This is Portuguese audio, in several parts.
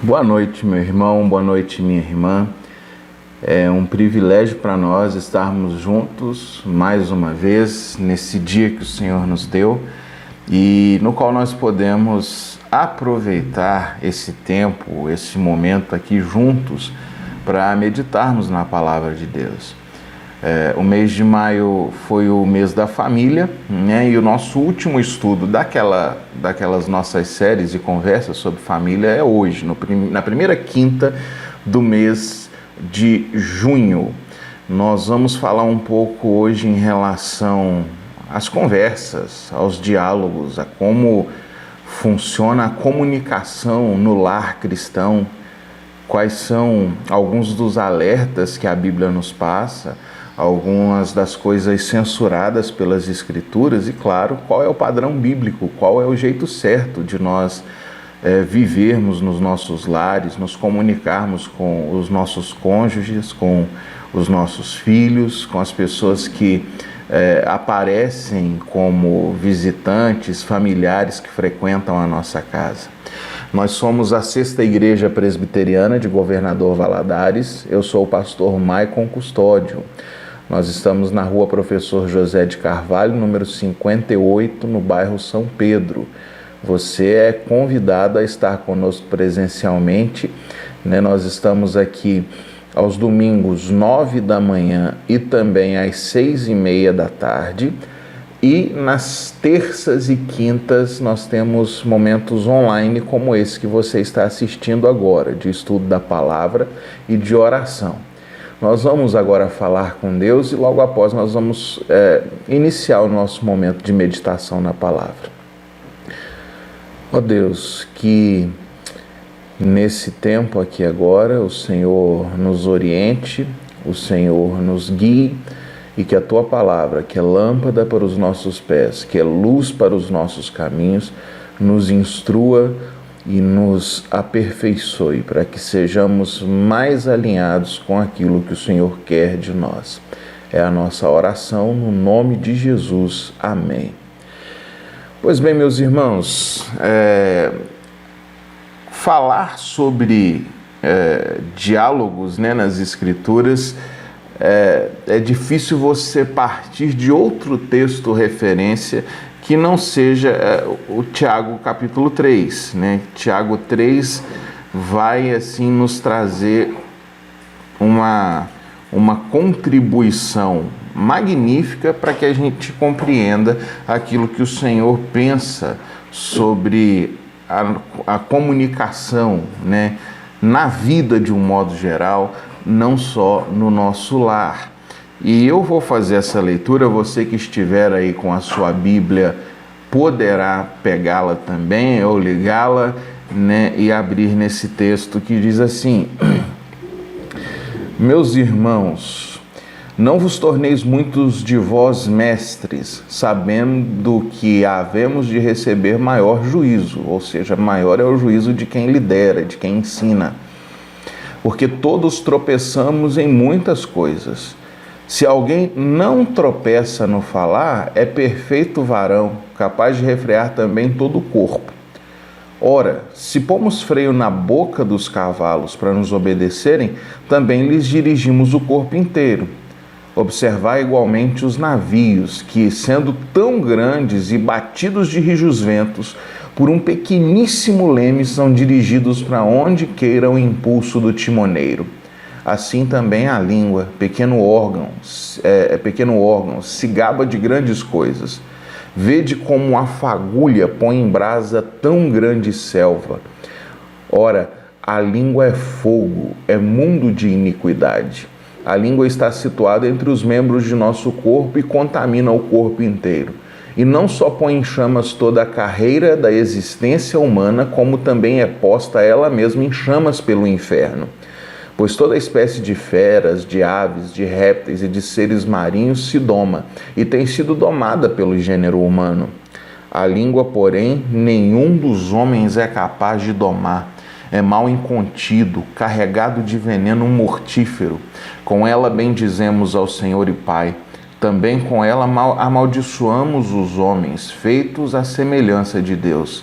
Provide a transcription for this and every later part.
Boa noite, meu irmão, boa noite, minha irmã. É um privilégio para nós estarmos juntos mais uma vez nesse dia que o Senhor nos deu e no qual nós podemos aproveitar esse tempo, esse momento aqui juntos para meditarmos na palavra de Deus. O mês de maio foi o mês da família, né? E o nosso último estudo daquelas nossas séries e conversas sobre família é hoje, na primeira quinta do mês de junho. Nós vamos falar um pouco hoje em relação às conversas, aos diálogos, a como funciona a comunicação no lar cristão, quais são alguns dos alertas que a Bíblia nos passa, algumas das coisas censuradas pelas Escrituras e, claro, qual é o padrão bíblico, qual é o jeito certo de nós vivermos nos nossos lares, nos comunicarmos com os nossos cônjuges, com os nossos filhos, com as pessoas que aparecem como visitantes, familiares que frequentam a nossa casa. Nós somos a 6ª Igreja Presbiteriana de Governador Valadares. Eu sou o pastor Maicon Custódio. Nós estamos na rua Professor José de Carvalho, número 58, no bairro São Pedro. Você é convidado a estar conosco presencialmente, né? Nós estamos aqui aos domingos, 9 da manhã e também às 6:30 da tarde. E nas terças e quintas nós temos momentos online como esse que você está assistindo agora, de estudo da palavra e de oração. Nós vamos agora falar com Deus e logo após nós vamos iniciar o nosso momento de meditação na palavra. Ó Deus, que nesse tempo aqui agora o Senhor nos oriente, o Senhor nos guie e que a Tua palavra, que é lâmpada para os nossos pés, que é luz para os nossos caminhos, nos instrua e nos aperfeiçoe para que sejamos mais alinhados com aquilo que o Senhor quer de nós. É a nossa oração no nome de Jesus. Amém. Pois bem, meus irmãos, falar sobre diálogos, né, nas Escrituras é difícil você partir de outro texto referência que não seja o Tiago capítulo 3, né? Tiago 3 vai assim nos trazer uma contribuição magnífica para que a gente compreenda aquilo que o Senhor pensa sobre a comunicação, né? Na vida de um modo geral, não só no nosso lar. E eu vou fazer essa leitura, você que estiver aí com a sua Bíblia poderá pegá-la também ou ligá-la, né, e abrir nesse texto que diz assim: Meus irmãos, não vos torneis muitos de vós mestres, sabendo que havemos de receber maior juízo, ou seja, maior é o juízo de quem lidera, de quem ensina. Porque todos tropeçamos em muitas coisas. Se alguém não tropeça no falar, é perfeito varão, capaz de refrear também todo o corpo. Ora, se pomos freio na boca dos cavalos para nos obedecerem, também lhes dirigimos o corpo inteiro. Observai igualmente os navios, que, sendo tão grandes e batidos de rijos ventos, por um pequeníssimo leme são dirigidos para onde queira o impulso do timoneiro. Assim também a língua, pequeno órgão, se gaba de grandes coisas. Vede como a fagulha põe em brasa tão grande selva. Ora, a língua é fogo, é mundo de iniquidade. A língua está situada entre os membros de nosso corpo e contamina o corpo inteiro. E não só põe em chamas toda a carreira da existência humana, como também é posta ela mesma em chamas pelo inferno. Pois toda espécie de feras, de aves, de répteis e de seres marinhos se doma, e tem sido domada pelo gênero humano. A língua, porém, nenhum dos homens é capaz de domar. É mal incontido, carregado de veneno mortífero. Com ela bendizemos ao Senhor e Pai. Também com ela amaldiçoamos os homens, feitos à semelhança de Deus.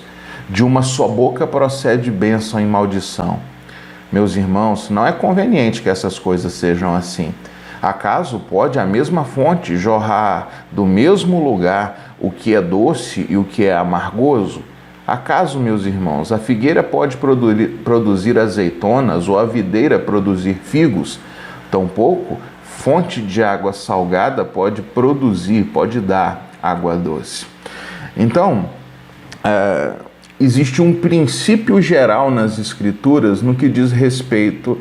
De uma só boca procede bênção e maldição. Meus irmãos, não é conveniente que essas coisas sejam assim. Acaso pode a mesma fonte jorrar do mesmo lugar o que é doce e o que é amargoso? Acaso, meus irmãos, a figueira pode produzir azeitonas ou a videira produzir figos? Tampouco fonte de água salgada pode dar água doce. Então, existe um princípio geral nas Escrituras no que diz respeito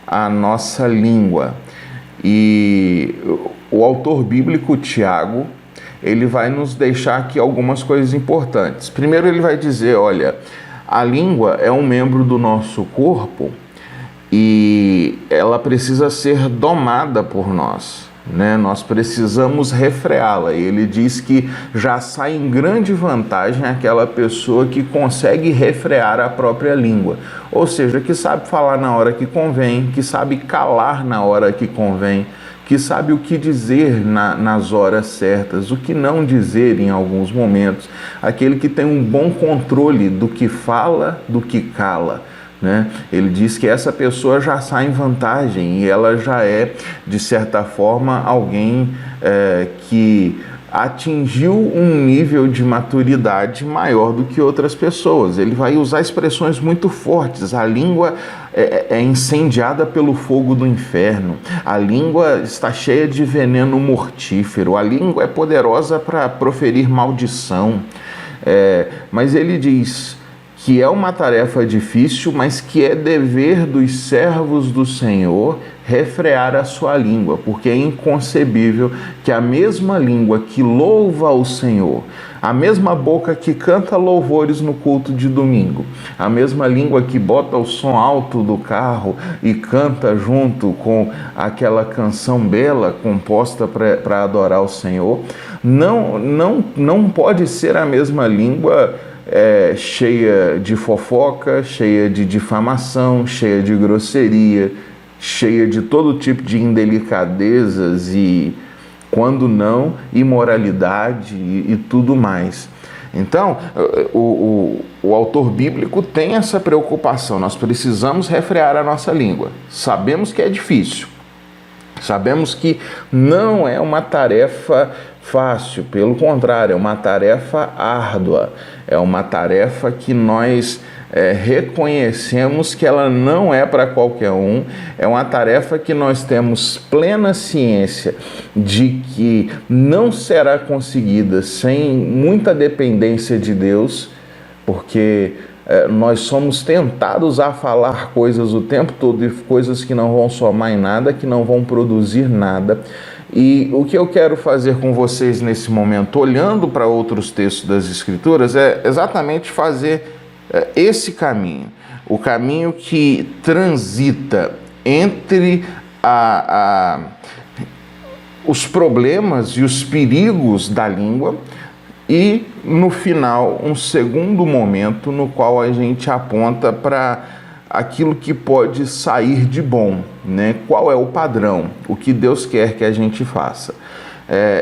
à nossa língua. E o autor bíblico, Tiago, ele vai nos deixar aqui algumas coisas importantes. Primeiro ele vai dizer, olha, a língua é um membro do nosso corpo e ela precisa ser domada por nós, né? Nós precisamos refreá-la. E ele diz que já sai em grande vantagem aquela pessoa que consegue refrear a própria língua. Ou seja, que sabe falar na hora que convém, que sabe calar na hora que convém, que sabe o que dizer nas horas certas, o que não dizer em alguns momentos, aquele que tem um bom controle do que fala, do que cala, né? Ele diz que essa pessoa já sai em vantagem e ela já é, de certa forma, alguém que atingiu um nível de maturidade maior do que outras pessoas. Ele vai usar expressões muito fortes. A língua é incendiada pelo fogo do inferno. A língua está cheia de veneno mortífero. A língua é poderosa para proferir maldição. Mas ele diz que é uma tarefa difícil, mas que é dever dos servos do Senhor refrear a sua língua, porque é inconcebível que a mesma língua que louva ao Senhor, a mesma boca que canta louvores no culto de domingo, a mesma língua que bota o som alto do carro e canta junto com aquela canção bela composta para adorar o Senhor, não pode ser a mesma língua cheia de fofoca, cheia de difamação, cheia de grosseria, cheia de todo tipo de indelicadezas e, quando não, imoralidade e tudo mais. Então, o autor bíblico tem essa preocupação. Nós precisamos refrear a nossa língua. Sabemos que é difícil. Sabemos que não é uma tarefa fácil, pelo contrário, é uma tarefa árdua, é uma tarefa que nós reconhecemos que ela não é para qualquer um, é uma tarefa que nós temos plena ciência de que não será conseguida sem muita dependência de Deus, porque nós somos tentados a falar coisas o tempo todo e coisas que não vão somar em nada, que não vão produzir nada. E o que eu quero fazer com vocês nesse momento, olhando para outros textos das Escrituras, é exatamente fazer esse caminho, o caminho que transita entre os problemas e os perigos da língua e, no final, um segundo momento no qual a gente aponta para aquilo que pode sair de bom, né? Qual é o padrão, o que Deus quer que a gente faça.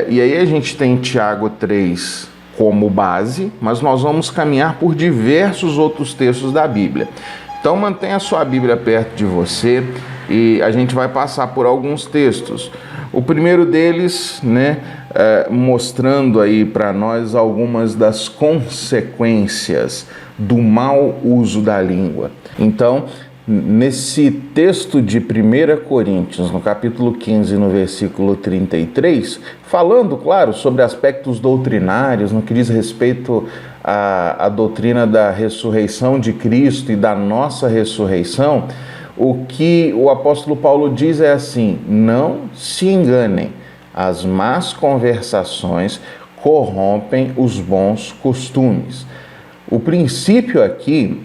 E aí a gente tem Tiago 3 como base, mas nós vamos caminhar por diversos outros textos da Bíblia. Então mantenha a sua Bíblia perto de você e a gente vai passar por alguns textos. O primeiro deles, né, mostrando aí para nós algumas das consequências do mau uso da língua. Então, nesse texto de 1 Coríntios, no capítulo 15, no versículo 33, falando, claro, sobre aspectos doutrinários, no que diz respeito à doutrina da ressurreição de Cristo e da nossa ressurreição, o que o apóstolo Paulo diz é assim: não se enganem, as más conversações corrompem os bons costumes. O princípio aqui,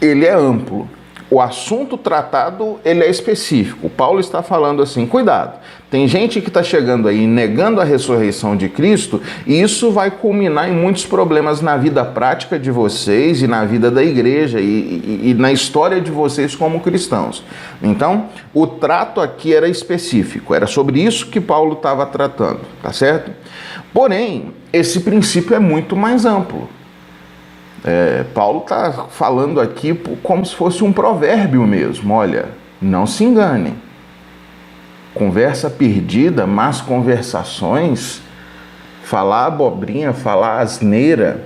ele é amplo. O assunto tratado, ele é específico. Paulo está falando assim, cuidado, tem gente que está chegando aí negando a ressurreição de Cristo e isso vai culminar em muitos problemas na vida prática de vocês e na vida da igreja e na história de vocês como cristãos. Então, o trato aqui era específico, era sobre isso que Paulo estava tratando, tá certo? Porém, esse princípio é muito mais amplo. Paulo está falando aqui como se fosse um provérbio mesmo. Olha, não se enganem. Conversa perdida, más conversações, falar abobrinha, falar asneira,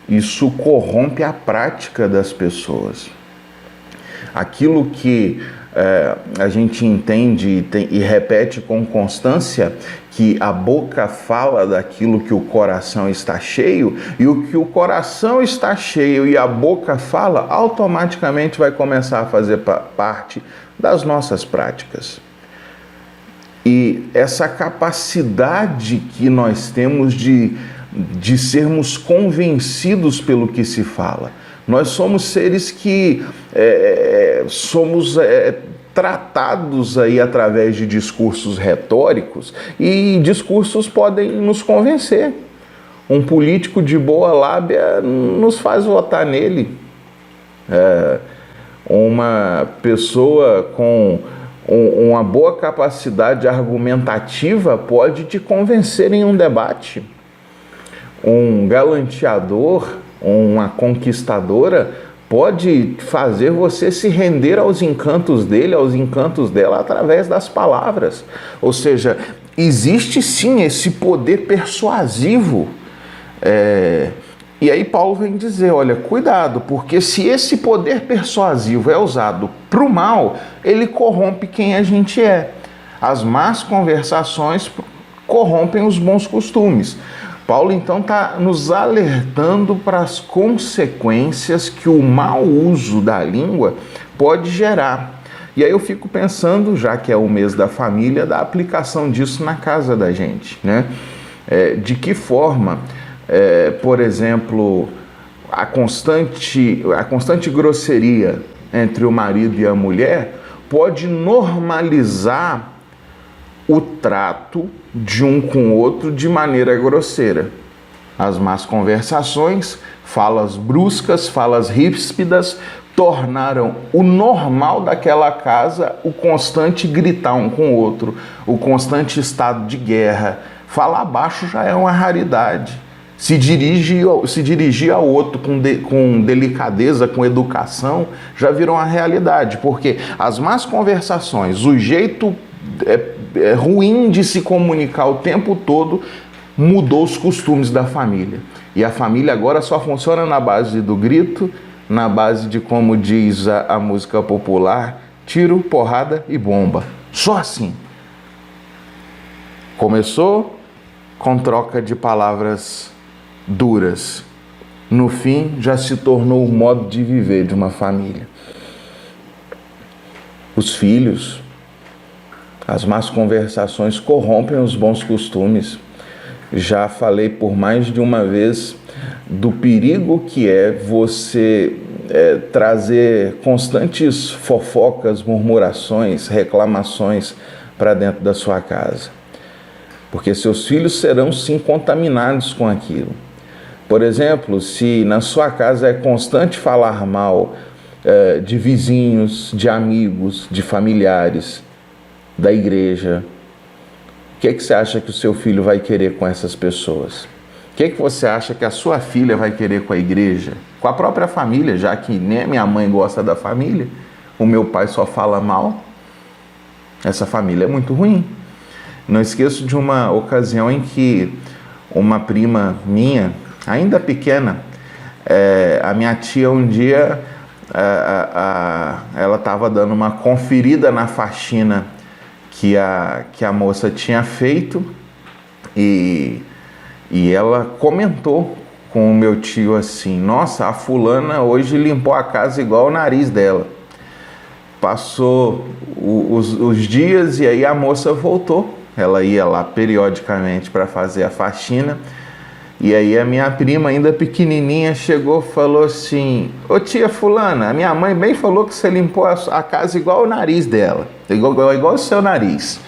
isso corrompe a prática das pessoas. Aquilo que a gente entende e repete com constância, que a boca fala daquilo que o coração está cheio, e o que o coração está cheio e a boca fala, automaticamente vai começar a fazer parte das nossas práticas. E essa capacidade que nós temos de sermos convencidos pelo que se fala. Nós somos seres que somos tratados aí através de discursos retóricos, e discursos podem nos convencer. Um político de boa lábia nos faz votar nele. Uma pessoa com uma boa capacidade argumentativa pode te convencer em um debate. Um galanteador, uma conquistadora, pode fazer você se render aos encantos dele, aos encantos dela, através das palavras. Ou seja, existe sim esse poder persuasivo. E aí Paulo vem dizer, olha, cuidado, porque se esse poder persuasivo é usado para o mal, ele corrompe quem a gente é. As más conversações corrompem os bons costumes. Paulo então está nos alertando para as consequências que o mau uso da língua pode gerar. E aí eu fico pensando, já que é o mês da família, da aplicação disso na casa da gente, né? De que forma, por exemplo, a constante grosseria entre o marido e a mulher pode normalizar o trato de um com o outro de maneira grosseira. As más conversações, falas bruscas, falas ríspidas, tornaram o normal daquela casa o constante gritar um com o outro, o constante estado de guerra. Falar baixo já é uma raridade. Se dirigir ao outro com delicadeza, com educação, já virou uma realidade, porque as más conversações, o jeito ruim de se comunicar o tempo todo, mudou os costumes da família. E a família agora só funciona na base do grito, na base de, como diz a música popular, tiro, porrada e bomba. Só assim. Começou com troca de palavras duras. No fim, já se tornou o modo de viver de uma família. Os filhos, as más conversações corrompem os bons costumes. Já falei por mais de uma vez do perigo que é você trazer constantes fofocas, murmurações, reclamações para dentro da sua casa. Porque seus filhos serão sim contaminados com aquilo. Por exemplo, se na sua casa é constante falar mal de vizinhos, de amigos, de familiares, da igreja, o que você acha que o seu filho vai querer com essas pessoas? O que você acha que a sua filha vai querer com a igreja? Com a própria família, já que nem a minha mãe gosta da família, o meu pai só fala mal. Essa família é muito ruim. Não esqueço de uma ocasião em que uma prima minha, ainda pequena, a minha tia um dia, ela estava dando uma conferida na faxina que a moça tinha feito, e ela comentou com o meu tio assim: nossa, a fulana hoje limpou a casa igual o nariz dela. Passou os dias e aí a moça voltou. Ela ia lá periodicamente para fazer a faxina. E aí a minha prima, ainda pequenininha, chegou e falou assim: ô tia fulana, a minha mãe bem falou que você limpou a casa igual o nariz dela, igual o seu nariz.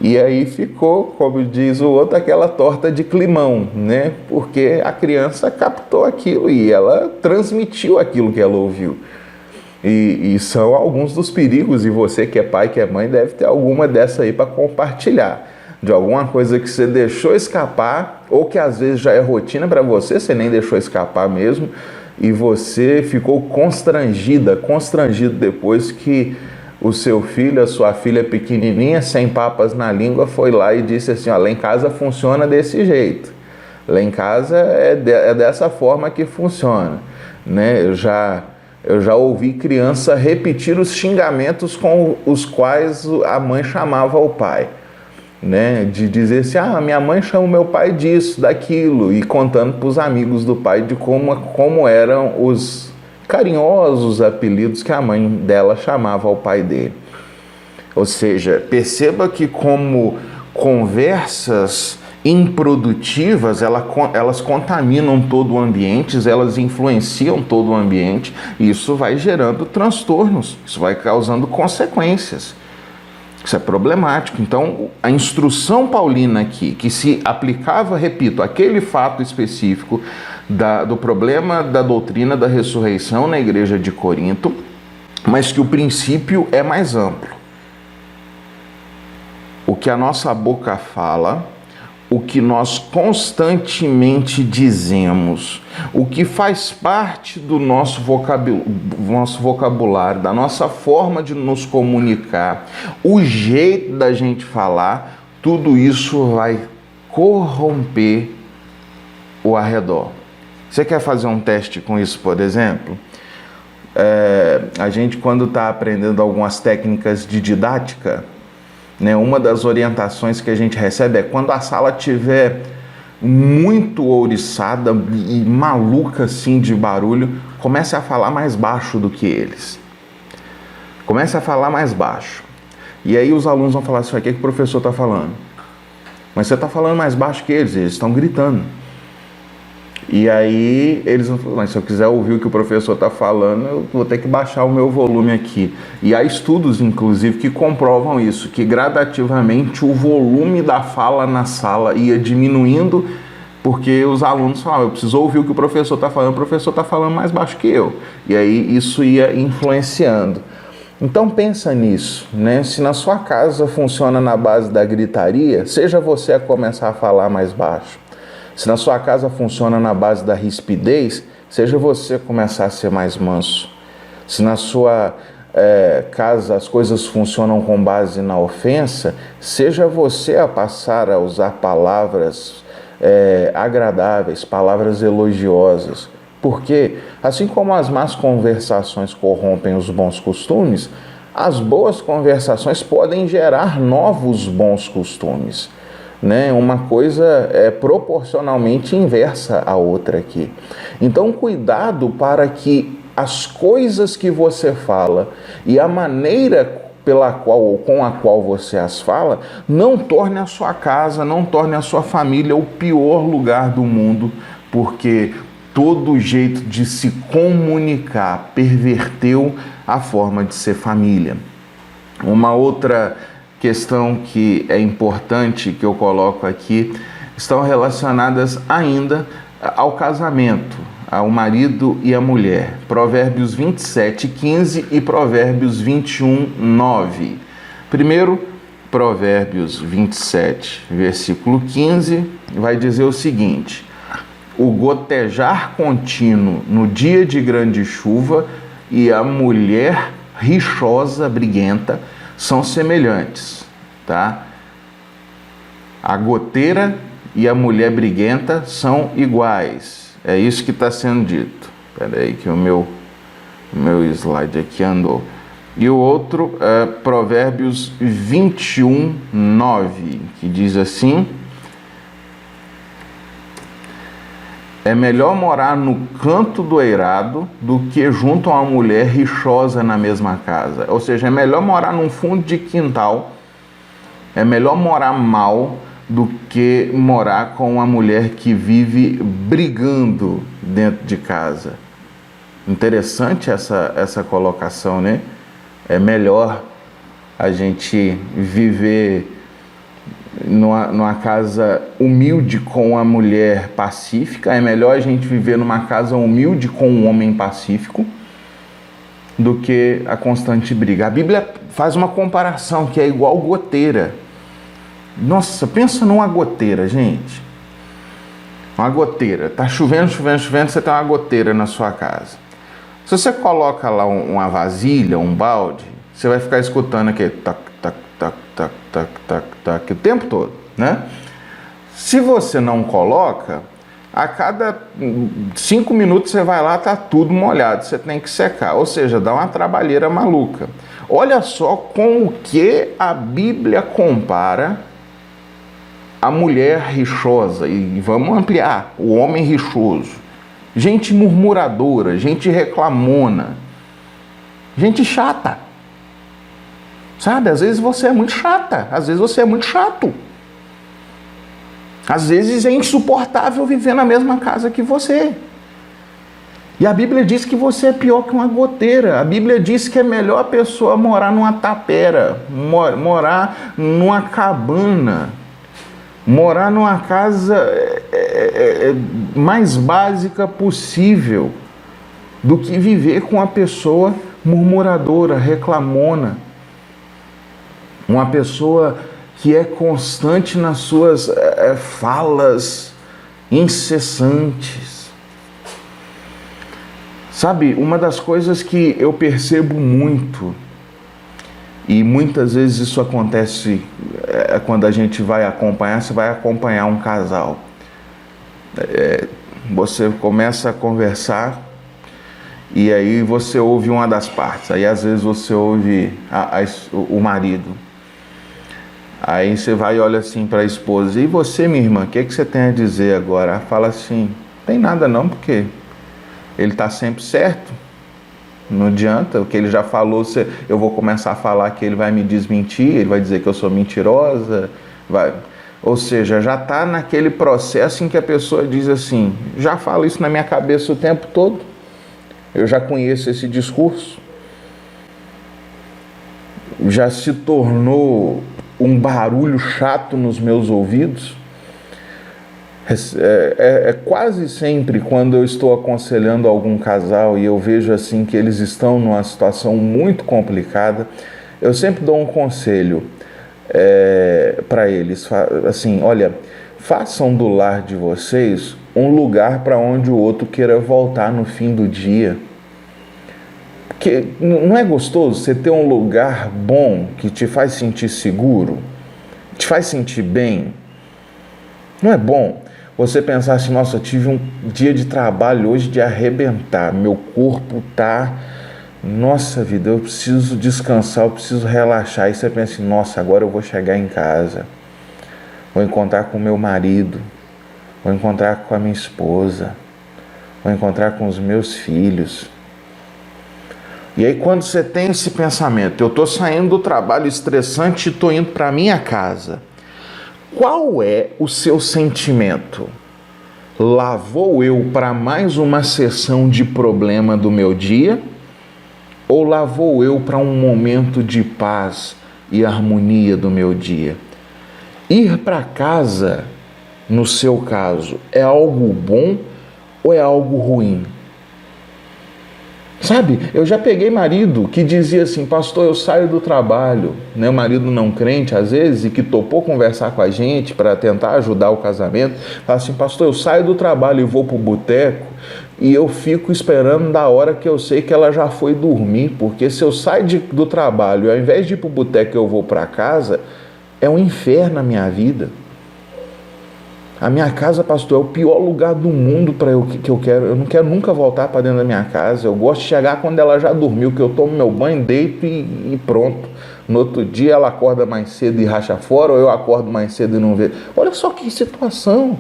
E aí ficou, como diz o outro, aquela torta de climão, né? Porque a criança captou aquilo e ela transmitiu aquilo que ela ouviu. E são alguns dos perigos, e você que é pai, que é mãe, deve ter alguma dessa aí para compartilhar. De alguma coisa que você deixou escapar, ou que às vezes já é rotina para você, você nem deixou escapar mesmo, e você ficou constrangido depois que o seu filho, a sua filha pequenininha, sem papas na língua, foi lá e disse assim, ó, lá em casa funciona desse jeito. Lá em casa é dessa forma que funciona, né? Eu já ouvi criança repetir os xingamentos com os quais a mãe chamava o pai, né? De dizer assim, minha mãe chama o meu pai disso, daquilo, e contando para os amigos do pai de como eram os carinhosos apelidos que a mãe dela chamava ao pai dele. Ou seja, perceba que como conversas improdutivas, elas contaminam todo o ambiente, elas influenciam todo o ambiente, e isso vai gerando transtornos, isso vai causando consequências. Isso é problemático. Então, a instrução paulina aqui, que se aplicava, repito, aquele fato específico do problema da doutrina da ressurreição na igreja de Corinto, mas que o princípio é mais amplo. O que a nossa boca fala, o que nós constantemente dizemos, o que faz parte do nosso vocabulário, da nossa forma de nos comunicar, o jeito da gente falar, tudo isso vai corromper o arredor. Você quer fazer um teste com isso, por exemplo? A gente, quando está aprendendo algumas técnicas de didática, né, uma das orientações que a gente recebe é quando a sala estiver muito ouriçada e maluca assim de barulho, comece a falar mais baixo do que eles. Comece a falar mais baixo. E aí os alunos vão falar assim, o que o professor está falando? Mas você está falando mais baixo que eles estão gritando. E aí eles vão falar, mas se eu quiser ouvir o que o professor está falando, eu vou ter que baixar o meu volume aqui. E há estudos, inclusive, que comprovam isso, que gradativamente o volume da fala na sala ia diminuindo, porque os alunos falavam, eu preciso ouvir o que o professor está falando mais baixo que eu. E aí isso ia influenciando. Então pensa nisso, né? Se na sua casa funciona na base da gritaria, seja você a começar a falar mais baixo. Se na sua casa funciona na base da rispidez, seja você a começar a ser mais manso. Se na sua casa as coisas funcionam com base na ofensa, seja você a passar a usar palavras agradáveis, palavras elogiosas. Porque, assim como as más conversações corrompem os bons costumes, as boas conversações podem gerar novos bons costumes. Né? Uma coisa é proporcionalmente inversa à outra aqui. Então, cuidado para que as coisas que você fala e a maneira com a qual você as fala não torne a sua casa, não torne a sua família o pior lugar do mundo, porque todo jeito de se comunicar perverteu a forma de ser família. Uma outra questão que é importante que eu coloco aqui estão relacionadas ainda ao casamento, ao marido e à mulher. Provérbios 27:15 e Provérbios 21:9. Primeiro, Provérbios 27, versículo 15, vai dizer o seguinte: o gotejar contínuo no dia de grande chuva e a mulher rixosa, briguenta, são semelhantes, tá? A goteira e a mulher briguenta são iguais. É isso que está sendo dito. Espera aí que o meu slide aqui andou. E o outro é Provérbios 21:9, que diz assim: é melhor morar no canto do eirado do que junto a uma mulher rixosa na mesma casa. Ou seja, é melhor morar num fundo de quintal, é melhor morar mal do que morar com uma mulher que vive brigando dentro de casa. Interessante essa colocação, né? É melhor a gente viver numa casa humilde com uma mulher pacífica, é melhor a gente viver numa casa humilde com um homem pacífico do que a constante briga. A Bíblia faz uma comparação que é igual goteira. Nossa, pensa numa goteira, gente. Uma goteira. Tá chovendo, chovendo, chovendo, você tem uma goteira na sua casa. Se você coloca lá uma vasilha, um balde, você vai ficar escutando aquele tac, tac, tac, tac, tac, tac, tac, o tempo todo, né? Se você não coloca, a cada 5 minutos você vai lá, tá tudo molhado, você tem que secar. Ou seja, dá uma trabalheira maluca. Olha só com o que a Bíblia compara a mulher rixosa, e vamos ampliar, o homem rixoso. Gente murmuradora, gente reclamona, gente chata. Sabe, às vezes você é muito chata, às vezes você é muito chato. Às vezes é insuportável viver na mesma casa que você. E a Bíblia diz que você é pior que uma goteira. A Bíblia diz que é melhor a pessoa morar numa tapera, morar numa cabana, morar numa casa mais básica possível do que viver com uma pessoa murmuradora, reclamona. Uma pessoa que é constante nas suas falas incessantes. Sabe, uma das coisas que eu percebo muito, e muitas vezes isso acontece quando a gente vai acompanhar, você vai acompanhar um casal. Você começa a conversar e aí você ouve uma das partes, aí às vezes você ouve o marido. Aí você vai e olha assim para a esposa, e você, minha irmã, o que você tem a dizer agora? Ela fala assim, tem nada não, porque ele está sempre certo, não adianta, o que ele já falou, eu vou começar a falar que ele vai me desmentir, ele vai dizer que eu sou mentirosa, ou seja, já está naquele processo em que a pessoa diz assim, já falo isso na minha cabeça o tempo todo, eu já conheço esse discurso, já se tornou um barulho chato nos meus ouvidos. Quase sempre quando eu estou aconselhando algum casal e eu vejo assim que eles estão numa situação muito complicada, eu sempre dou um conselho para eles, assim, olha, façam do lar de vocês um lugar para onde o outro queira voltar no fim do dia. Porque não é gostoso você ter um lugar bom que te faz sentir seguro, te faz sentir bem? Não é bom você pensar assim, nossa, eu tive um dia de trabalho hoje de arrebentar, meu corpo tá, nossa vida, eu preciso descansar, eu preciso relaxar. E você pensa assim, nossa, agora eu vou chegar em casa, vou encontrar com o meu marido, vou encontrar com a minha esposa, vou encontrar com os meus filhos. E aí quando você tem esse pensamento, eu estou saindo do trabalho estressante e estou indo para a minha casa, qual é o seu sentimento? Lá vou eu para mais uma sessão de problema do meu dia? Ou lá vou eu para um momento de paz e harmonia do meu dia? Ir para casa, no seu caso, é algo bom ou é algo ruim? Sabe, eu já peguei marido que dizia assim, pastor, eu saio do trabalho, né? O marido não crente às vezes, e que topou conversar com a gente para tentar ajudar o casamento, fala assim, pastor, eu saio do trabalho e vou pro boteco e eu fico esperando da hora que eu sei que ela já foi dormir, porque se eu saio do trabalho e ao invés de ir pro boteco eu vou para casa, é um inferno na minha vida. A minha casa, pastor, é o pior lugar do mundo para que eu quero. Eu não quero nunca voltar para dentro da minha casa. Eu gosto de chegar quando ela já dormiu, que eu tomo meu banho, deito e pronto. No outro dia ela acorda mais cedo e racha fora, ou eu acordo mais cedo e não vejo. Olha só que situação.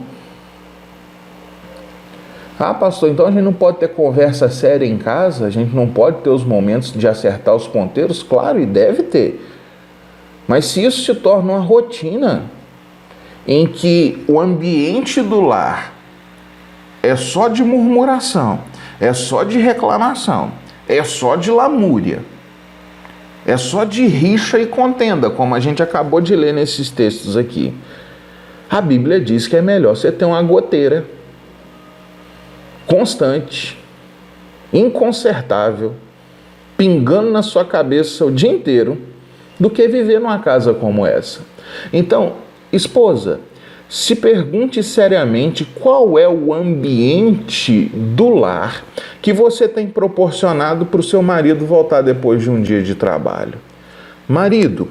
Ah, pastor, então a gente não pode ter conversa séria em casa? A gente não pode ter os momentos de acertar os ponteiros? Claro, e deve ter. Mas se isso se torna uma rotina, em que o ambiente do lar é só de murmuração, é só de reclamação, é só de lamúria, é só de rixa e contenda, como a gente acabou de ler nesses textos aqui. A Bíblia diz que é melhor você ter uma goteira constante, inconsertável, pingando na sua cabeça o dia inteiro, do que viver numa casa como essa. Então, esposa, Se pergunte seriamente qual é o ambiente do lar que você tem proporcionado para o seu marido voltar depois de um dia de trabalho. Marido,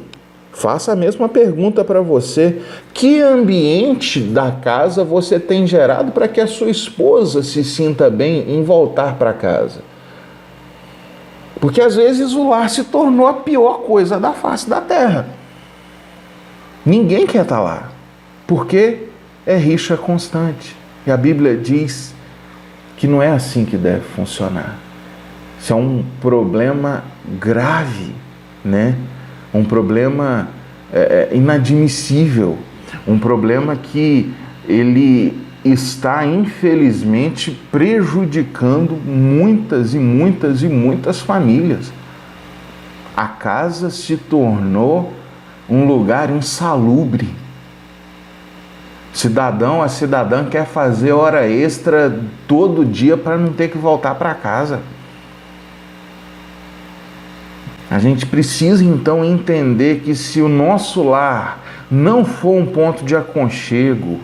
faça a mesma pergunta para você. Que ambiente da casa você tem gerado para que a sua esposa se sinta bem em voltar para casa? Porque às vezes o lar se tornou a pior coisa da face da terra. Ninguém quer estar lá, porque é rixa constante. E a Bíblia diz que não é assim que deve funcionar. Isso é um problema grave, né? Um problema inadmissível, um problema que ele está, infelizmente, prejudicando muitas e muitas e muitas famílias. A casa se tornou um lugar insalubre. Cidadão, a cidadã quer fazer hora extra todo dia para não ter que voltar para casa. A gente precisa então entender que se o nosso lar não for um ponto de aconchego,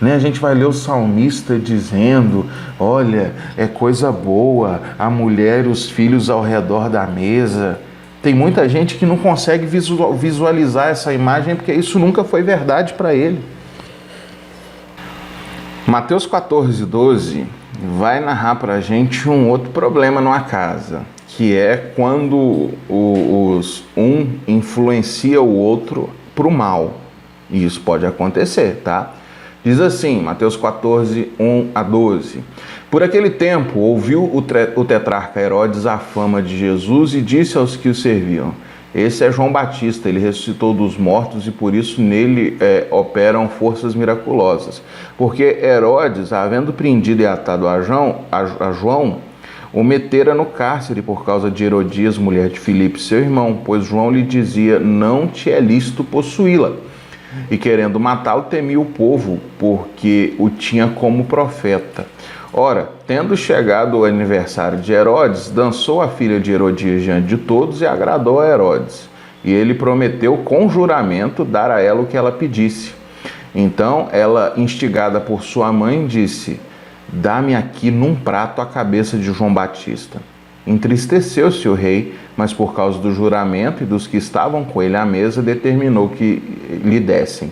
né, a gente vai ler o salmista dizendo, olha, é coisa boa, a mulher e os filhos ao redor da mesa. Tem muita gente que não consegue visualizar essa imagem porque isso nunca foi verdade para ele. Mateus 14:12 vai narrar para a gente um outro problema numa casa, que é quando um influencia o outro para o mal. E isso pode acontecer, tá? Diz assim, Mateus 14:1-12. Por aquele tempo, ouviu o tetrarca Herodes a fama de Jesus e disse aos que o serviam, esse é João Batista, ele ressuscitou dos mortos e por isso nele operam forças miraculosas. Porque Herodes, havendo prendido e atado a João, o metera no cárcere por causa de Herodias, mulher de Filipe, seu irmão, pois João lhe dizia, não te é lícito possuí-la. E querendo matá-lo, temia o povo, porque o tinha como profeta. Ora, tendo chegado o aniversário de Herodes, dançou a filha de Herodias diante de todos e agradou a Herodes. E ele prometeu com juramento dar a ela o que ela pedisse. Então ela, instigada por sua mãe, disse, dá-me aqui num prato a cabeça de João Batista. Entristeceu-se o rei, mas por causa do juramento e dos que estavam com ele à mesa, determinou que lhe dessem.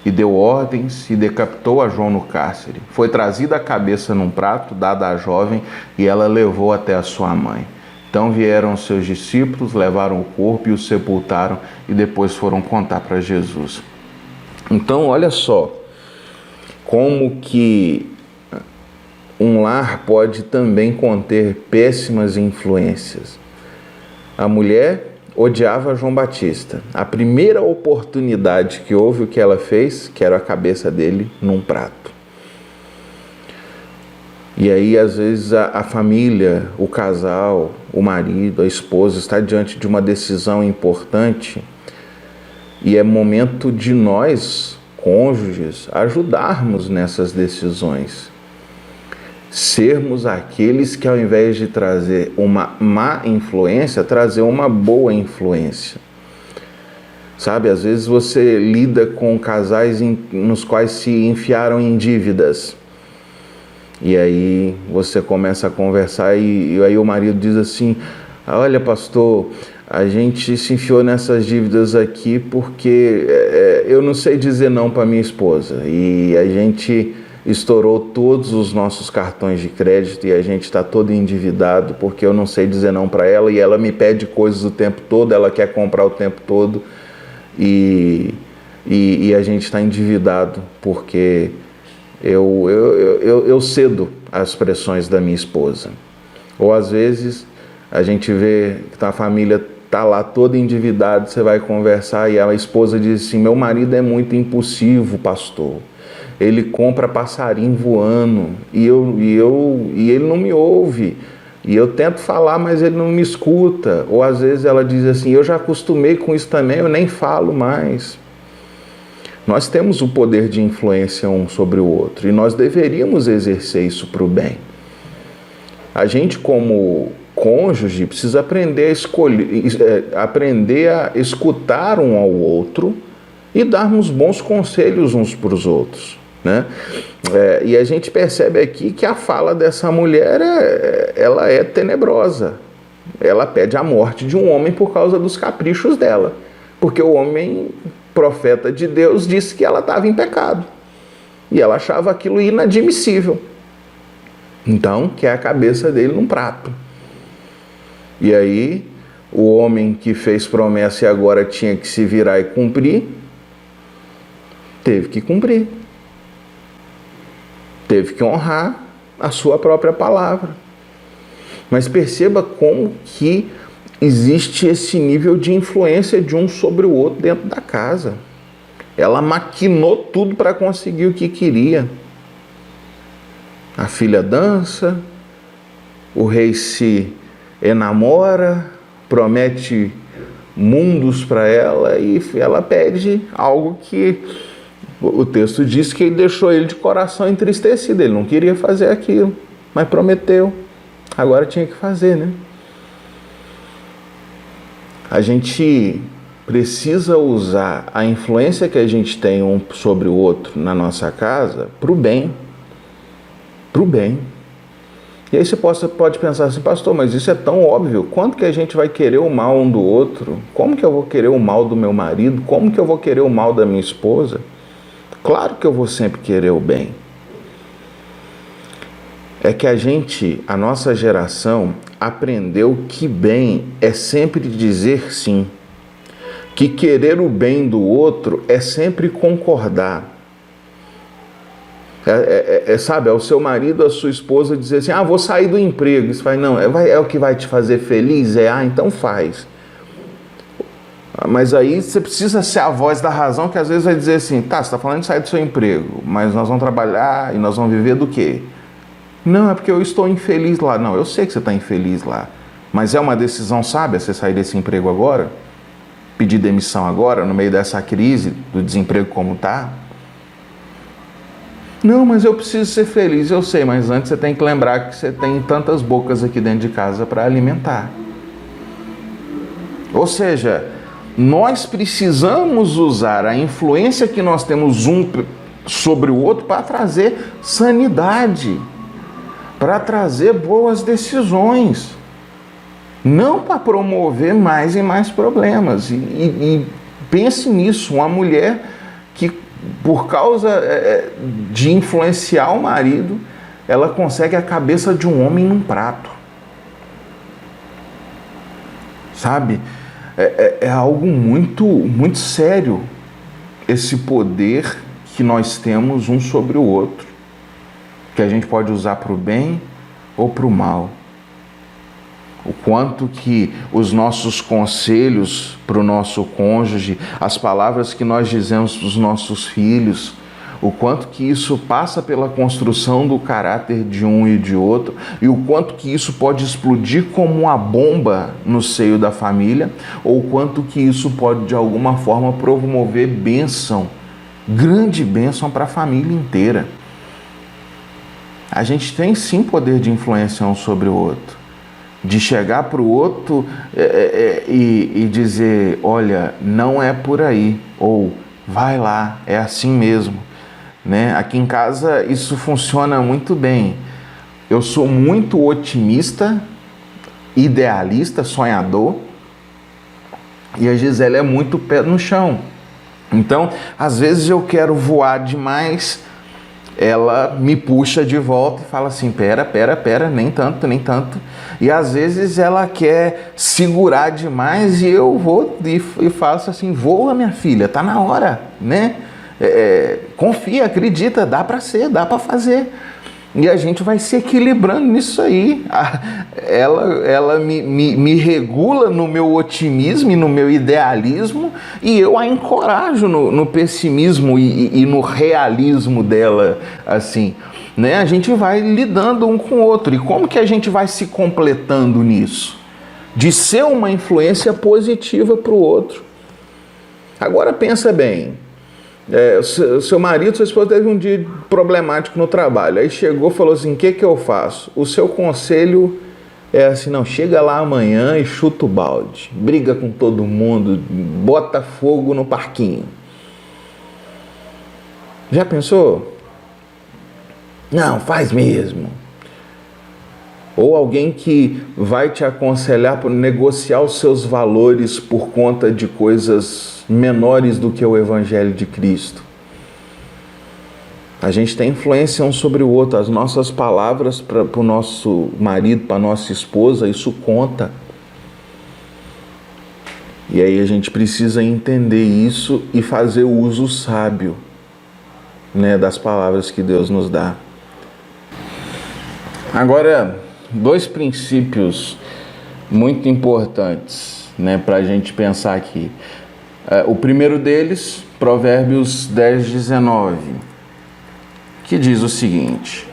E deu ordens e decapitou a João no cárcere. Foi trazida a cabeça num prato, dada à jovem, e ela levou até a sua mãe. Então vieram seus discípulos, levaram o corpo e o sepultaram, e depois foram contar para Jesus. Então, olha só, como que um lar pode também conter péssimas influências. A mulher odiava João Batista. A primeira oportunidade que houve, o que ela fez? Quero a cabeça dele num prato. E aí, às vezes, a família, o casal, o marido, a esposa está diante de uma decisão importante e é momento de nós, cônjuges, ajudarmos nessas decisões. Sermos aqueles que, ao invés de trazer uma má influência, trazer uma boa influência. Sabe, às vezes você lida com casais nos quais se enfiaram em dívidas. E aí você começa a conversar e aí o marido diz assim, olha pastor, a gente se enfiou nessas dívidas aqui porque eu não sei dizer não para minha esposa. E a gente estourou todos os nossos cartões de crédito e a gente está todo endividado porque eu não sei dizer não para ela e ela me pede coisas o tempo todo, ela quer comprar o tempo todo e a gente está endividado porque eu cedo às pressões da minha esposa. Ou às vezes a gente vê que a família está lá toda endividada, você vai conversar e a esposa diz assim, meu marido é muito impulsivo, pastor. Ele compra passarinho voando e ele não me ouve. E eu tento falar, mas ele não me escuta. Ou às vezes ela diz assim, eu já acostumei com isso também, eu nem falo mais. Nós temos o poder de influência um sobre o outro e nós deveríamos exercer isso para o bem. A gente, como cônjuge, precisa aprender a escutar um ao outro e darmos bons conselhos uns para os outros, né? E a gente percebe aqui que a fala dessa mulher ela é tenebrosa. Ela pede a morte de um homem por causa dos caprichos dela, porque o homem, profeta de Deus, disse que ela estava em pecado e ela achava aquilo inadmissível. Então, quer a cabeça dele num prato. E aí, o homem que fez promessa e agora tinha que se virar e cumprir, teve que cumprir. Teve que honrar a sua própria palavra. Mas perceba como que existe esse nível de influência de um sobre o outro dentro da casa. Ela maquinou tudo para conseguir o que queria. A filha dança, o rei se enamora, promete mundos para ela e ela pede algo que o texto diz que ele deixou ele de coração entristecido. Ele não queria fazer aquilo, mas prometeu. Agora tinha que fazer, né? A gente precisa usar a influência que a gente tem um sobre o outro na nossa casa para o bem. Para o bem. E aí você pode pensar assim, pastor, mas isso é tão óbvio. Quanto que a gente vai querer o mal um do outro? Como que eu vou querer o mal do meu marido? Como que eu vou querer o mal da minha esposa? Claro que eu vou sempre querer o bem. É que a nossa geração, aprendeu que bem é sempre dizer sim. Que querer o bem do outro é sempre concordar. Sabe, é o seu marido, a sua esposa dizer assim, vou sair do emprego. Isso vai, não, é o que vai te fazer feliz? Então faz. Mas aí você precisa ser a voz da razão, que às vezes vai dizer assim, tá, você está falando de sair do seu emprego, mas nós vamos trabalhar e nós vamos viver do quê? Não, é porque eu estou infeliz lá. Não, eu sei que você está infeliz lá, mas é uma decisão sábia você sair desse emprego agora? Pedir demissão agora, no meio dessa crise do desemprego como está? Não, mas eu preciso ser feliz. Eu sei, mas antes você tem que lembrar que você tem tantas bocas aqui dentro de casa para alimentar. Ou seja, nós precisamos usar a influência que nós temos um sobre o outro para trazer sanidade, para trazer boas decisões, não para promover mais e mais problemas. E pense nisso, uma mulher que, por causa de influenciar o marido, ela consegue a cabeça de um homem num prato. Sabe? É algo muito, muito sério esse poder que nós temos um sobre o outro, que a gente pode usar para o bem ou para o mal. O quanto que os nossos conselhos para o nosso cônjuge, as palavras que nós dizemos para os nossos filhos, o quanto que isso passa pela construção do caráter de um e de outro, e o quanto que isso pode explodir como uma bomba no seio da família, ou o quanto que isso pode de alguma forma promover bênção, grande bênção para a família inteira. A gente tem sim poder de influência um sobre o outro, de chegar para o outro e dizer, olha, não é por aí, ou vai lá, é assim mesmo. Né? Aqui em casa isso funciona muito bem. Eu sou muito otimista, idealista, sonhador, e a Gisele é muito pé no chão. Então, às vezes eu quero voar demais, ela me puxa de volta e fala assim, pera, nem tanto. E às vezes ela quer segurar demais e eu vou e faço assim, voa minha filha, tá na hora, né? Confia, acredita, dá para ser, dá para fazer. E a gente vai se equilibrando nisso aí. Ela me regula no meu otimismo e no meu idealismo, e eu a encorajo no pessimismo e no realismo dela, assim, né? A gente vai lidando um com o outro. E como que a gente vai se completando nisso? De ser uma influência positiva para o outro. Agora pensa bem. Seu marido, sua esposa teve um dia problemático no trabalho, aí chegou e falou assim, o que eu faço? O seu conselho é assim, não, chega lá amanhã e chuta o balde, briga com todo mundo, bota fogo no parquinho. Já pensou? Não, faz mesmo. Ou alguém que vai te aconselhar para negociar os seus valores por conta de coisas menores do que o Evangelho de Cristo. A gente tem influência um sobre o outro. As nossas palavras para o nosso marido, para a nossa esposa, isso conta. E aí a gente precisa entender isso e fazer o uso sábio, né, das palavras que Deus nos dá. Agora, 2 princípios muito importantes, né, para a gente pensar aqui. O primeiro deles, Provérbios 10:19, que diz o seguinte: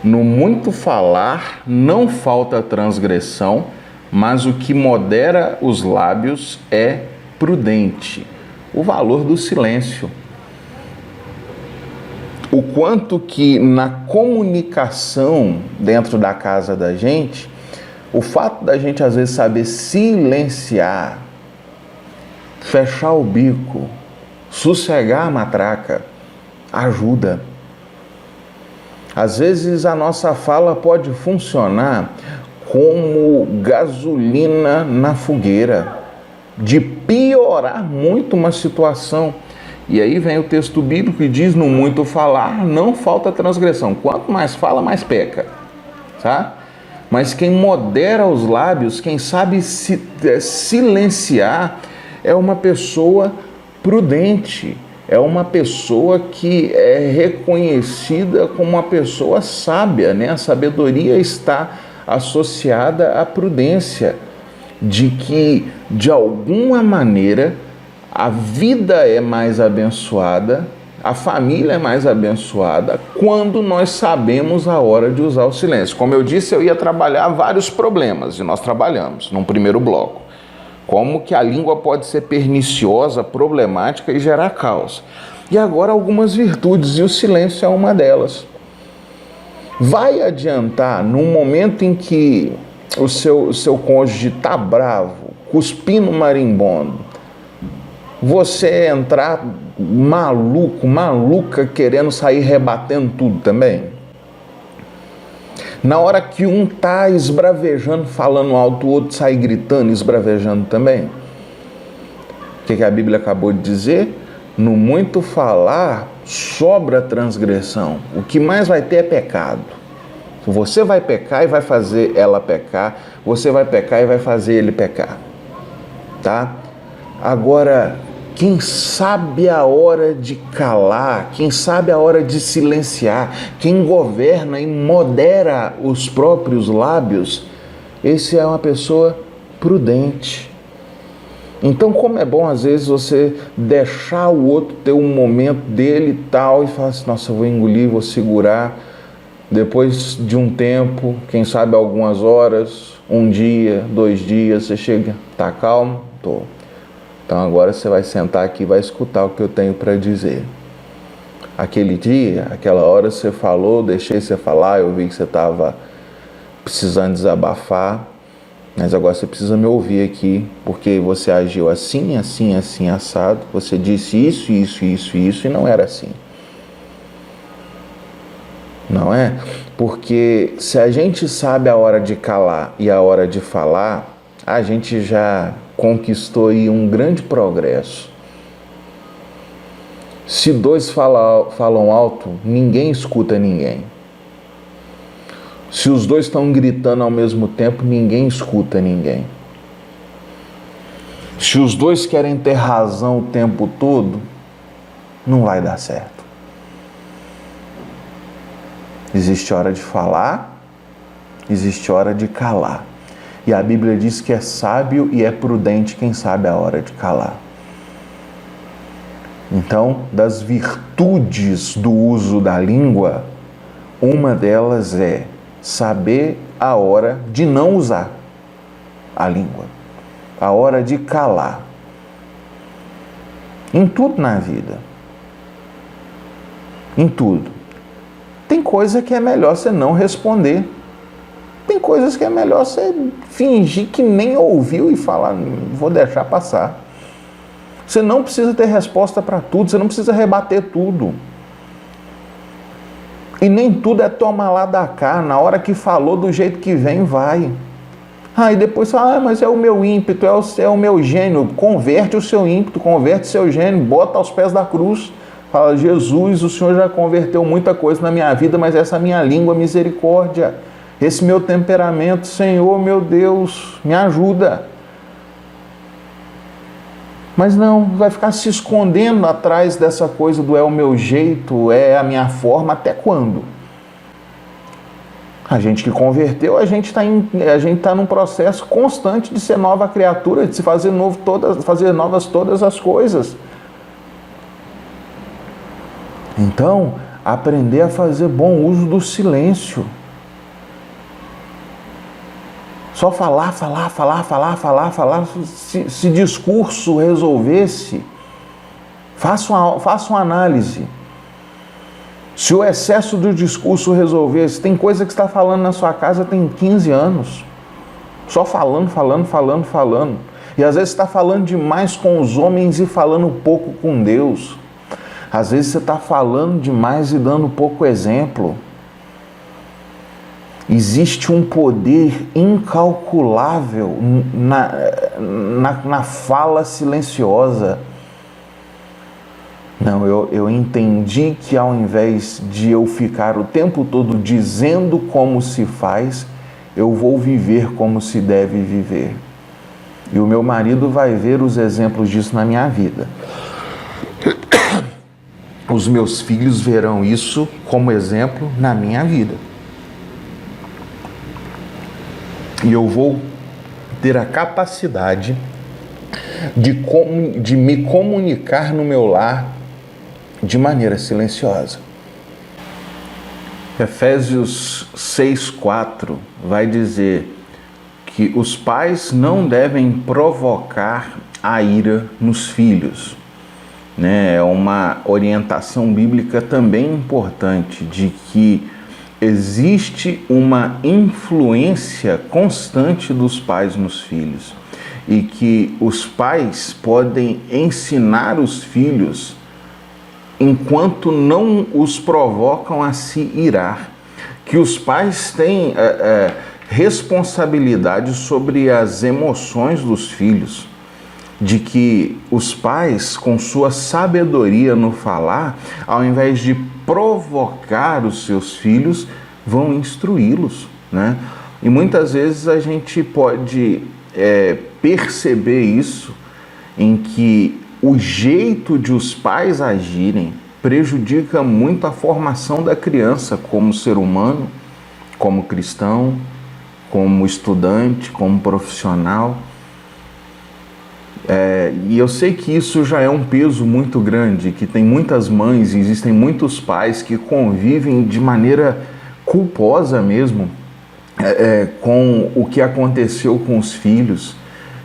no muito falar não falta transgressão, mas o que modera os lábios é prudente. O valor do silêncio. O quanto que na comunicação dentro da casa da gente, o fato da gente às vezes saber silenciar, fechar o bico, sossegar a matraca, ajuda. Às vezes a nossa fala pode funcionar como gasolina na fogueira, de piorar muito uma situação. E aí vem o texto bíblico e diz: no muito falar não falta transgressão. Quanto mais fala, mais peca. Tá? Mas quem modera os lábios, quem sabe silenciar, é uma pessoa prudente. É uma pessoa que é reconhecida como uma pessoa sábia, né? A sabedoria está associada à prudência, de que, de alguma maneira, a vida é mais abençoada, a família é mais abençoada quando nós sabemos a hora de usar o silêncio. Como eu disse, eu ia trabalhar vários problemas, e nós trabalhamos num primeiro bloco. Como que a língua pode ser perniciosa, problemática e gerar caos. E agora algumas virtudes, e o silêncio é uma delas. Vai adiantar, num momento em que o seu cônjuge está bravo, cuspindo marimbondo, você entrar maluco, maluca, querendo sair rebatendo tudo também? Na hora que um está esbravejando, falando alto, o outro sai gritando, esbravejando também? O que a Bíblia acabou de dizer? No muito falar, sobra transgressão. O que mais vai ter é pecado. Você vai pecar e vai fazer ela pecar, você vai pecar e vai fazer ele pecar. Tá? Agora, quem sabe a hora de calar, quem sabe a hora de silenciar, quem governa e modera os próprios lábios, esse é uma pessoa prudente. Então, como é bom às vezes você deixar o outro ter um momento dele e tal, e falar assim: nossa, eu vou engolir, vou segurar. Depois de um tempo, quem sabe algumas horas, 1 dia, 2 dias, você chega, tá calmo? Tô. Então agora você vai sentar aqui e vai escutar o que eu tenho para dizer. Aquele dia, aquela hora você falou, deixei você falar, eu vi que você estava precisando desabafar, mas agora você precisa me ouvir aqui, porque você agiu assim, assim, assim, assado, você disse isso, isso, isso, isso, e não era assim. Não é? Porque se a gente sabe a hora de calar e a hora de falar, a gente já conquistou aí um grande progresso. Se 2 falam alto, ninguém escuta ninguém. Se os 2 estão gritando ao mesmo tempo, ninguém escuta ninguém. Se os 2 querem ter razão o tempo todo, não vai dar certo. Existe hora de falar, existe hora de calar. E a Bíblia diz que é sábio e é prudente quem sabe a hora de calar. Então, das virtudes do uso da língua, uma delas é saber a hora de não usar a língua, a hora de calar. Em tudo na vida. Em tudo. Tem coisa que é melhor você não responder. Tem coisas que é melhor você fingir que nem ouviu e falar: vou deixar passar. Você não precisa ter resposta para tudo, você não precisa rebater tudo. E nem tudo é toma lá da cá, na hora que falou, do jeito que vem, vai. E depois fala, mas é o meu ímpeto, é o meu gênio. Converte o seu ímpeto, converte o seu gênio, bota aos pés da cruz. Fala, Jesus, o Senhor já converteu muita coisa na minha vida, mas essa minha língua, misericórdia, esse meu temperamento, Senhor, meu Deus, me ajuda. Mas não, vai ficar se escondendo atrás dessa coisa do é o meu jeito, é a minha forma, até quando? A gente que converteu, a gente está num processo constante de ser nova criatura, de se fazer novas todas as coisas. Então, aprender a fazer bom uso do silêncio. Só falar. Se discurso resolvesse, faça uma análise. Se o excesso do discurso resolvesse, tem coisa que você está falando na sua casa tem 15 anos. Só falando. E às vezes você está falando demais com os homens e falando pouco com Deus. Às vezes você está falando demais e dando pouco exemplo. Existe um poder incalculável na fala silenciosa. Não, eu entendi que ao invés de eu ficar o tempo todo dizendo como se faz, eu vou viver como se deve viver. E o meu marido vai ver os exemplos disso na minha vida. Os meus filhos verão isso como exemplo na minha vida. E eu vou ter a capacidade de me comunicar no meu lar de maneira silenciosa. Efésios 6,4 vai dizer que os pais não devem provocar a ira nos filhos. É uma orientação bíblica também importante de que existe uma influência constante dos pais nos filhos e que os pais podem ensinar os filhos enquanto não os provocam a se irar, que os pais têm responsabilidade sobre as emoções dos filhos, de que os pais, com sua sabedoria no falar, ao invés de provocar os seus filhos, vão instruí-los, né? E muitas vezes a gente pode perceber isso, em que o jeito de os pais agirem prejudica muito a formação da criança como ser humano, como cristão, como estudante, como profissional. E eu sei que isso já é um peso muito grande, que tem muitas mães, existem muitos pais que convivem de maneira culposa mesmo com o que aconteceu com os filhos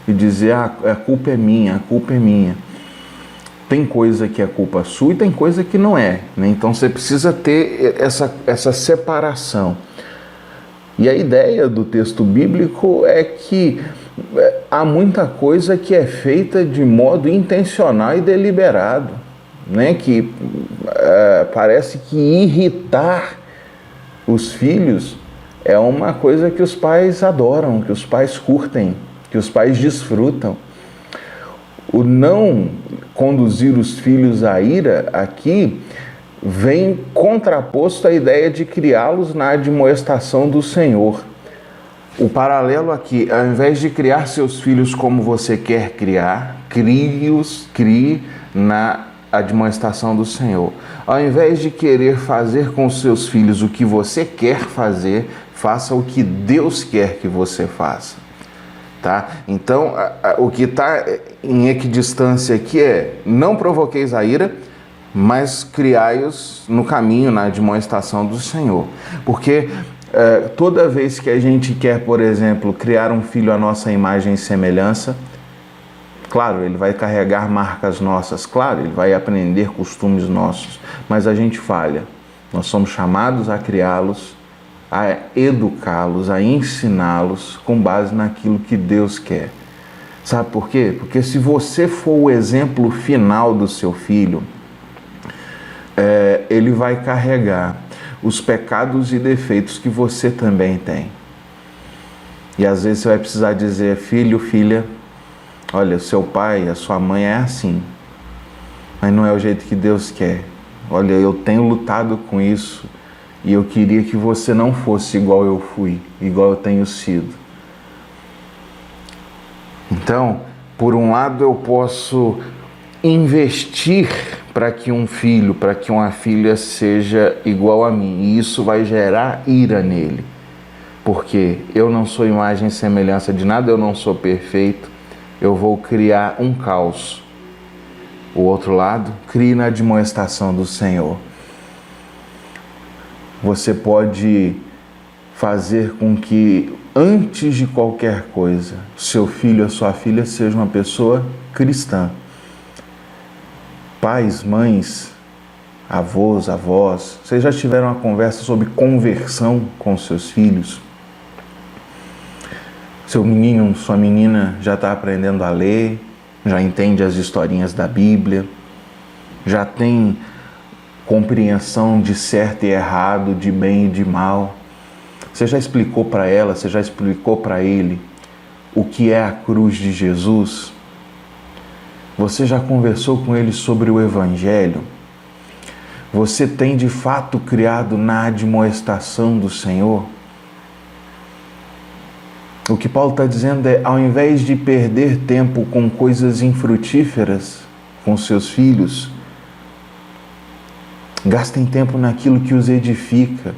e dizer, a culpa é minha. Tem coisa que é culpa sua e tem coisa que não é, né? Então você precisa ter essa separação. E a ideia do texto bíblico é que há muita coisa que é feita de modo intencional e deliberado, né? Que parece que irritar os filhos é uma coisa que os pais adoram, que os pais curtem, que os pais desfrutam. O não conduzir os filhos à ira aqui vem contraposto à ideia de criá-los na admoestação do Senhor. O paralelo aqui, ao invés de criar seus filhos como você quer criar, crie na admoestação do Senhor. Ao invés de querer fazer com os seus filhos o que você quer fazer, faça o que Deus quer que você faça. Tá? Então, o que está em equidistância aqui é: não provoqueis a ira, mas criai-os no caminho, na admoestação do Senhor. Porque toda vez que a gente quer, por exemplo, criar um filho à nossa imagem e semelhança, claro, ele vai carregar marcas nossas, claro, ele vai aprender costumes nossos, mas a gente falha. Nós somos chamados a criá-los, a educá-los, a ensiná-los com base naquilo que Deus quer. Sabe por quê? Porque se você for o exemplo final do seu filho, ele vai carregar os pecados e defeitos que você também tem. E às vezes você vai precisar dizer: filho, filha, olha, seu pai, a sua mãe é assim, mas não é o jeito que Deus quer. Olha, eu tenho lutado com isso e eu queria que você não fosse igual eu fui, igual eu tenho sido. Então, por um lado eu posso investir para que um filho, para que uma filha seja igual a mim, e isso vai gerar ira nele, porque eu não sou imagem e semelhança de nada, eu não sou perfeito, eu vou criar um caos. O outro lado, crie na admoestação do Senhor. Você pode fazer com que, antes de qualquer coisa, seu filho ou sua filha seja uma pessoa cristã. Pais, mães, avós, vocês já tiveram uma conversa sobre conversão com seus filhos? Seu menino, sua menina já está aprendendo a ler, já entende as historinhas da Bíblia, já tem compreensão de certo e errado, de bem e de mal. Você já explicou para ela, você já explicou para ele o que é a cruz de Jesus? Você já conversou com ele sobre o Evangelho? Você tem de fato criado na admoestação do Senhor? O que Paulo está dizendo é: ao invés de perder tempo com coisas infrutíferas com seus filhos, gastem tempo naquilo que os edifica,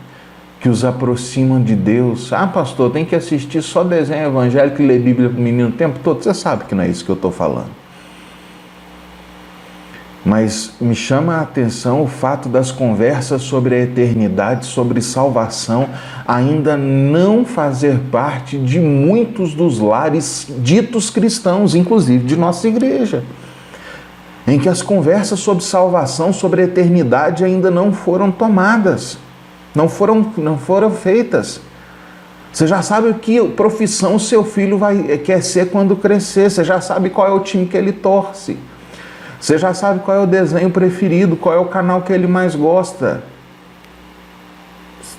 que os aproxima de Deus. Ah, pastor, tem que assistir só desenho evangélico e ler Bíblia para o menino o tempo todo? Você sabe que não é isso que eu estou falando. Mas me chama a atenção o fato das conversas sobre a eternidade, sobre salvação, ainda não fazer parte de muitos dos lares ditos cristãos, inclusive de nossa igreja, em que as conversas sobre salvação, sobre a eternidade ainda não foram tomadas, não foram feitas. Você já sabe que profissão o seu filho quer ser quando crescer, você já sabe qual é o time que ele torce. Você já sabe qual é o desenho preferido, qual é o canal que ele mais gosta.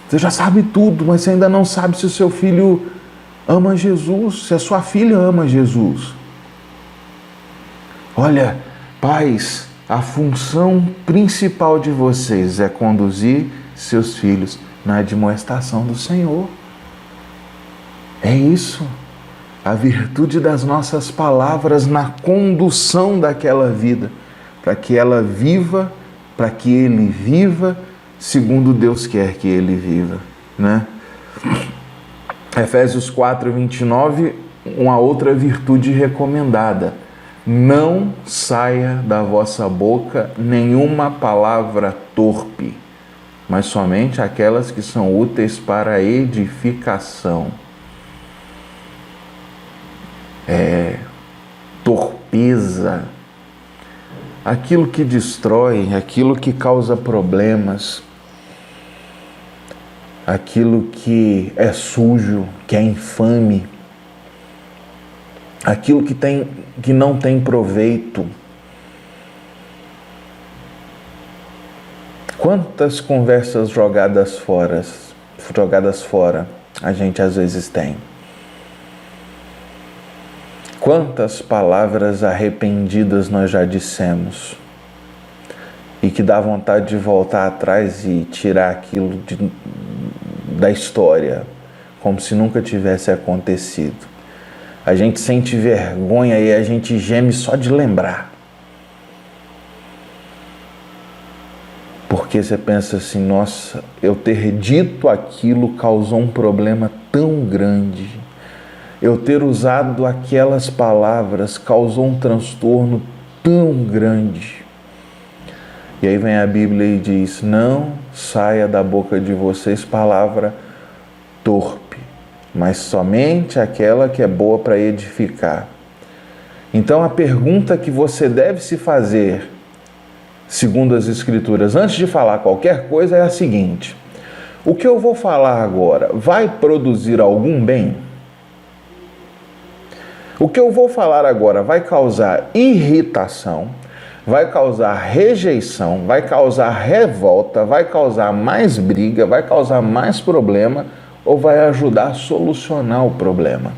Você já sabe tudo, mas você ainda não sabe se o seu filho ama Jesus, se a sua filha ama Jesus. Olha, pais, a função principal de vocês é conduzir seus filhos na admoestação do Senhor. É isso. A virtude das nossas palavras na condução daquela vida, para que ela viva, para que ele viva, segundo Deus quer que ele viva, né? Efésios 4:29, uma outra virtude recomendada: não saia da vossa boca nenhuma palavra torpe, mas somente aquelas que são úteis para a edificação. Torpeza, aquilo que destrói, aquilo que causa problemas, aquilo que é sujo, que é infame, aquilo que não tem proveito. Quantas conversas jogadas fora a gente às vezes tem? Quantas palavras arrependidas nós já dissemos e que dá vontade de voltar atrás e tirar aquilo da história, como se nunca tivesse acontecido. A gente sente vergonha e a gente geme só de lembrar. Porque você pensa assim: nossa, eu ter dito aquilo causou um problema tão grande. Eu ter usado aquelas palavras causou um transtorno tão grande. E aí vem a Bíblia e diz: não saia da boca de vocês palavra torpe, mas somente aquela que é boa para edificar. Então a pergunta que você deve se fazer, segundo as Escrituras, antes de falar qualquer coisa, é a seguinte: o que eu vou falar agora vai produzir algum bem? O que eu vou falar agora vai causar irritação, vai causar rejeição, vai causar revolta, vai causar mais briga, vai causar mais problema ou vai ajudar a solucionar o problema?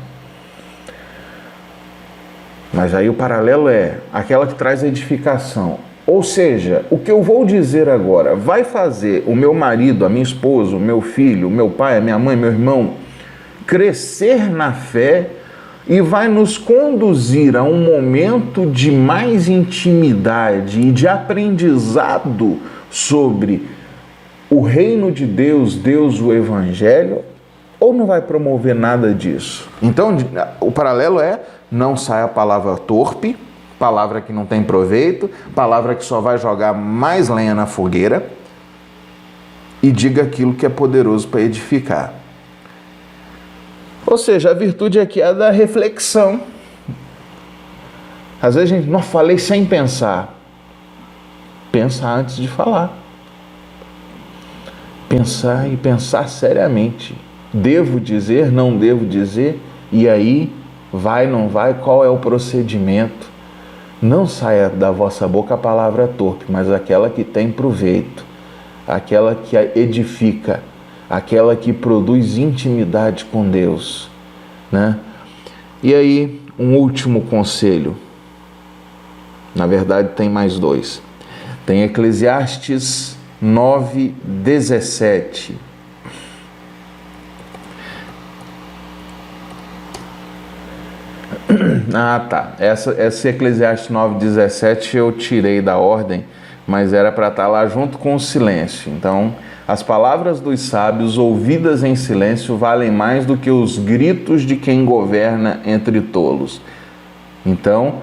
Mas aí o paralelo é aquela que traz edificação. Ou seja, o que eu vou dizer agora vai fazer o meu marido, a minha esposa, o meu filho, o meu pai, a minha mãe, meu irmão crescer na fé e vai nos conduzir a um momento de mais intimidade e de aprendizado sobre o reino de Deus, Deus, o Evangelho, ou não vai promover nada disso? Então, o paralelo é: não sai a palavra torpe, palavra que não tem proveito, palavra que só vai jogar mais lenha na fogueira, e diga aquilo que é poderoso para edificar. Ou seja, a virtude aqui é da reflexão. Às vezes a gente, não, falei sem pensar. Pensa antes de falar. Pensar e pensar seriamente. Devo dizer, não devo dizer? E aí, vai, não vai? Qual é o procedimento? Não saia da vossa boca a palavra torpe, mas aquela que tem proveito, aquela que edifica, aquela que produz intimidade com Deus, né? E aí, um último conselho. Na verdade, tem mais dois. Tem Eclesiastes 9:17. Ah, tá. Esse Eclesiastes 9:17 eu tirei da ordem, mas era para estar lá junto com o silêncio. Então, as palavras dos sábios ouvidas em silêncio valem mais do que os gritos de quem governa entre tolos. Então,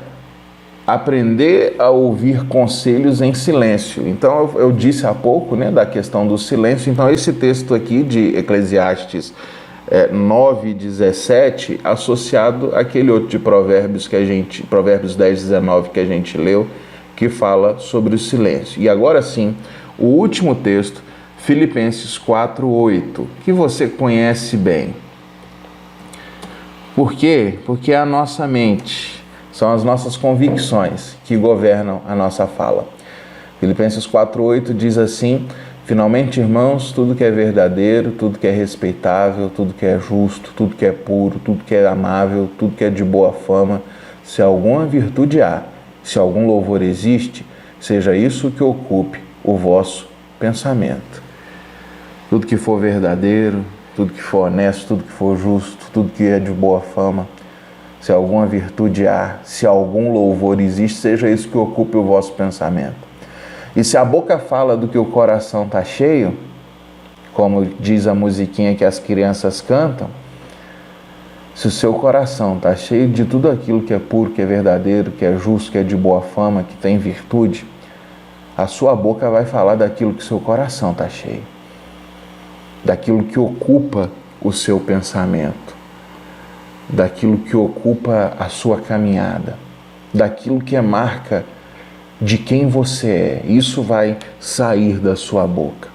aprender a ouvir conselhos em silêncio. Então, eu disse há pouco, né, da questão do silêncio. Então, esse texto aqui de Eclesiastes 9:17, associado àquele outro de Provérbios Provérbios 10:19 que a gente leu, que fala sobre o silêncio. E agora sim, o último texto, Filipenses 4:8, que você conhece bem. Por quê? Porque é a nossa mente, são as nossas convicções que governam a nossa fala. Filipenses 4:8 diz assim: finalmente, irmãos, tudo que é verdadeiro, tudo que é respeitável, tudo que é justo, tudo que é puro, tudo que é amável, tudo que é de boa fama, se alguma virtude há, se algum louvor existe, seja isso que ocupe o vosso pensamento. Tudo que for verdadeiro, tudo que for honesto, tudo que for justo, tudo que é de boa fama, se alguma virtude há, se algum louvor existe, seja isso que ocupe o vosso pensamento. E se a boca fala do que o coração está cheio, como diz a musiquinha que as crianças cantam, se o seu coração está cheio de tudo aquilo que é puro, que é verdadeiro, que é justo, que é de boa fama, que tem virtude, a sua boca vai falar daquilo que o seu coração está cheio, daquilo que ocupa o seu pensamento, daquilo que ocupa a sua caminhada, daquilo que é marca de quem você é. Isso vai sair da sua boca.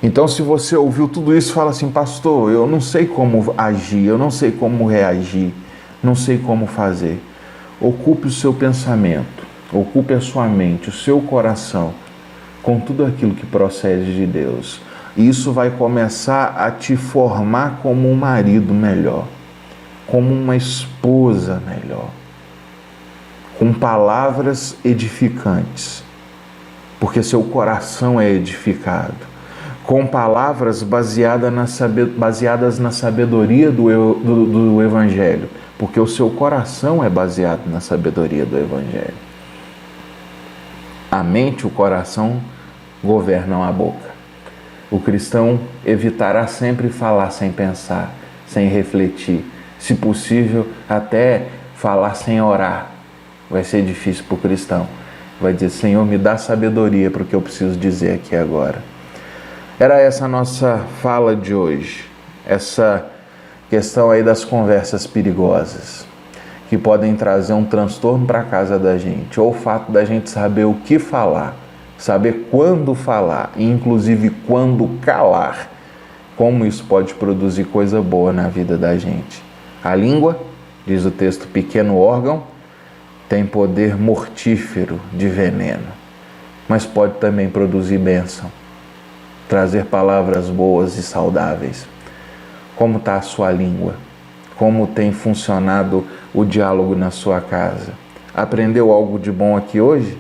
Então, se você ouviu tudo isso, fala assim: pastor, eu não sei como agir, eu não sei como reagir, não sei como fazer. Ocupe o seu pensamento, ocupe a sua mente, o seu coração com tudo aquilo que procede de Deus. Isso vai começar a te formar como um marido melhor, como uma esposa melhor, com palavras edificantes, porque seu coração é edificado, com palavras baseadas na sabedoria do Evangelho, porque o seu coração é baseado na sabedoria do Evangelho. A mente e o coração governam a boca. O cristão evitará sempre falar sem pensar, sem refletir, se possível até falar sem orar. Vai ser difícil para o cristão. Vai dizer: Senhor, me dá sabedoria para o que eu preciso dizer aqui agora. Era essa a nossa fala de hoje. Essa questão aí das conversas perigosas, que podem trazer um transtorno para a casa da gente. Ou o fato da gente saber o que falar, saber quando falar e inclusive quando calar. Como isso pode produzir coisa boa na vida da gente. A língua diz o texto, pequeno órgão, tem poder mortífero de veneno, mas pode também produzir bênção, trazer palavras boas e saudáveis. Como está a sua língua? Como tem funcionado o diálogo na sua casa? Aprendeu algo de bom aqui hoje?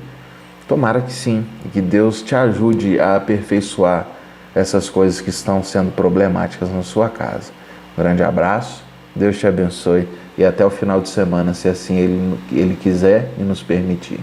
Tomara que sim, e que Deus te ajude a aperfeiçoar essas coisas que estão sendo problemáticas na sua casa. Um grande abraço, Deus te abençoe e até o final de semana, se assim Ele quiser e nos permitir.